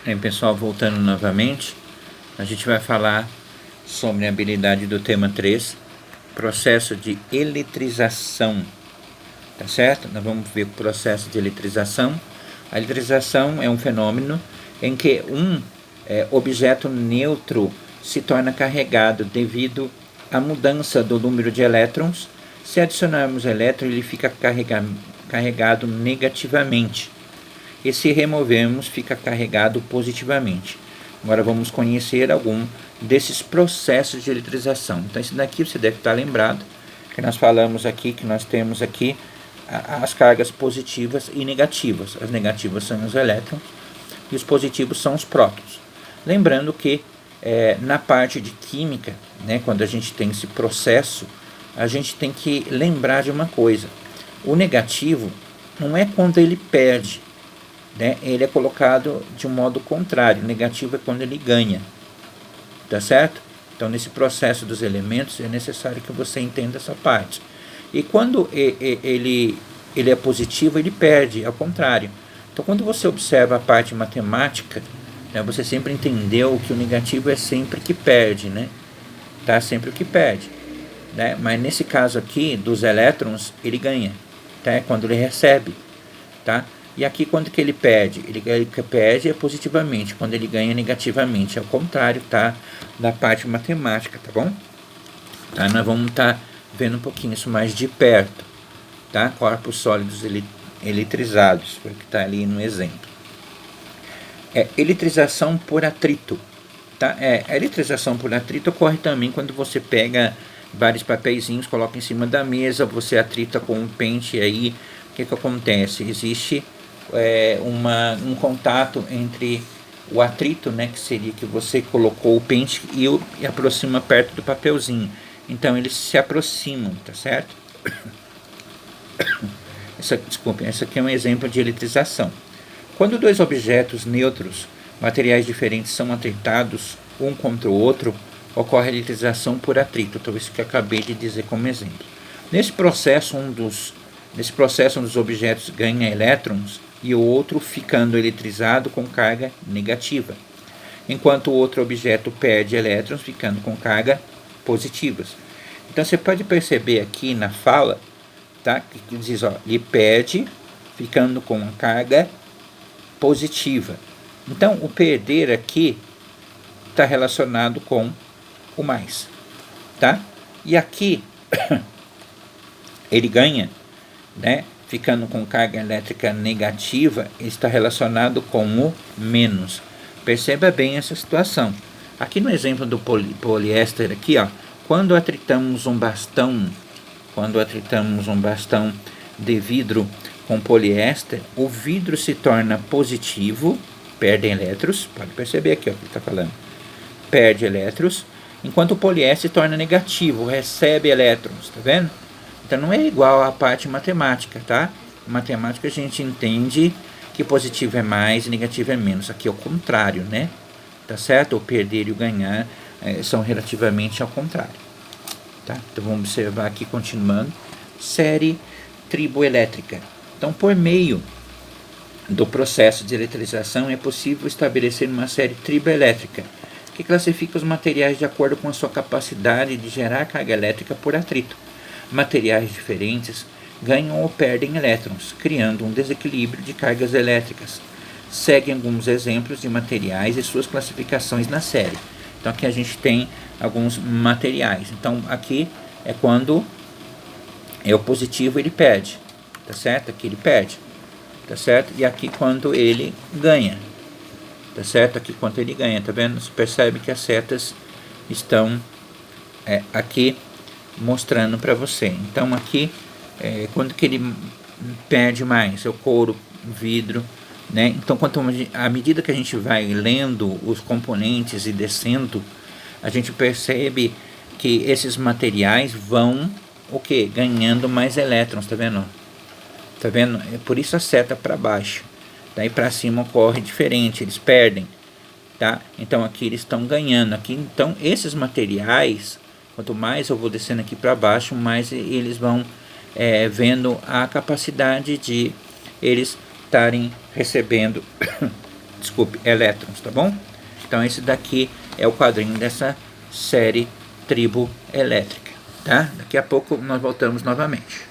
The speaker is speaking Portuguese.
Bem, pessoal, voltando novamente, a gente vai falar sobre a habilidade do tema 3, processo de eletrização, tá certo? Nós vamos ver o processo de eletrização. A eletrização é um fenômeno em que um objeto neutro se torna carregado devido à mudança do número de elétrons. Se adicionarmos elétron, ele fica carregado negativamente. E se removermos, fica carregado positivamente. Agora vamos conhecer algum desses processos de eletrização. Então, isso daqui você deve estar lembrado, que nós falamos aqui, que nós temos aqui as cargas positivas e negativas. As negativas são os elétrons e os positivos são os prótons. Lembrando que na parte de química, né, quando a gente tem esse processo, a gente tem que lembrar de uma coisa. O negativo não é quando ele perde, né? Ele é colocado de um modo contrário. O negativo é quando ele ganha, tá certo? Então, nesse processo dos elementos, é necessário que você entenda essa parte. E quando ele é positivo, ele perde, ao contrário. Então, quando você observa a parte matemática, né, você sempre entendeu que o negativo é sempre que perde, né? Tá? Sempre o que perde, né? Mas nesse caso aqui, dos elétrons, ele ganha, tá? É quando ele recebe, tá? E aqui, quando que ele perde? Ele perde positivamente, quando ele ganha negativamente. É o contrário, tá? Da parte matemática, tá bom? Tá? Nós vamos estar vendo um pouquinho isso mais de perto, tá? Corpos sólidos eletrizados, foi o que está ali no exemplo. Eletrização por atrito, tá? A eletrização por atrito ocorre também quando você pega vários papeizinhos, coloca em cima da mesa, você atrita com um pente aí. O que acontece? Existe um contato entre o atrito, né, que seria que você colocou o pente e aproxima perto do papelzinho. Então eles se aproximam, tá certo? Esse aqui é um exemplo de eletrização. Quando dois objetos neutros, materiais diferentes, são atritados um contra o outro, ocorre a eletrização por atrito. Então, isso que eu acabei de dizer como exemplo. Nesse processo, um dos objetos ganha elétrons e o outro ficando eletrizado com carga negativa, enquanto o outro objeto perde elétrons ficando com carga positivas. Então, você pode perceber aqui na fala, tá, que diz, ó, ele perde ficando com a carga positiva. Então, o perder aqui está relacionado com o mais, tá? E aqui ele ganha, né? Ficando com carga elétrica negativa, está relacionado com o menos. Perceba bem essa situação. Aqui no exemplo do poliéster aqui, ó, quando atritamos um bastão de vidro com poliéster, o vidro se torna positivo, perde elétrons, pode perceber aqui, ó, o que ele está falando, perde elétrons, enquanto o poliéster se torna negativo, recebe elétrons, tá vendo? Então não é igual à parte matemática, tá? Matemática a gente entende que positivo é mais e negativo é menos, aqui é o contrário, né? Tá certo? O perder e o ganhar são relativamente ao contrário, tá? Então vamos observar aqui, continuando, série triboelétrica. Então, por meio do processo de eletrização, é possível estabelecer uma série triboelétrica, que classifica os materiais de acordo com a sua capacidade de gerar carga elétrica por atrito. Materiais diferentes ganham ou perdem elétrons, criando um desequilíbrio de cargas elétricas. Seguem alguns exemplos de materiais e suas classificações na série. Então, aqui a gente tem alguns materiais. Então, aqui é quando é o positivo, ele perde, tá certo? Aqui ele perde, tá certo? E aqui quando ele ganha, tá certo? Aqui quando ele ganha, tá vendo? Você percebe que as setas estão aqui mostrando para você. Então, aqui, quando que ele perde mais? É o couro, o vidro, né? Então, à medida que a gente vai lendo os componentes e descendo, a gente percebe que esses materiais vão ganhando mais elétrons, tá vendo? Tá vendo? É por isso a seta para baixo. Daí para cima ocorre diferente, eles perdem, tá? Então aqui eles estão ganhando. Aqui, então, esses materiais, quanto mais eu vou descendo aqui para baixo, mais eles vão vendo a capacidade de eles estarem recebendo Desculpe, elétrons, tá bom? Então esse daqui é o quadrinho dessa série Tribo Elétrica, tá? Daqui a pouco nós voltamos novamente.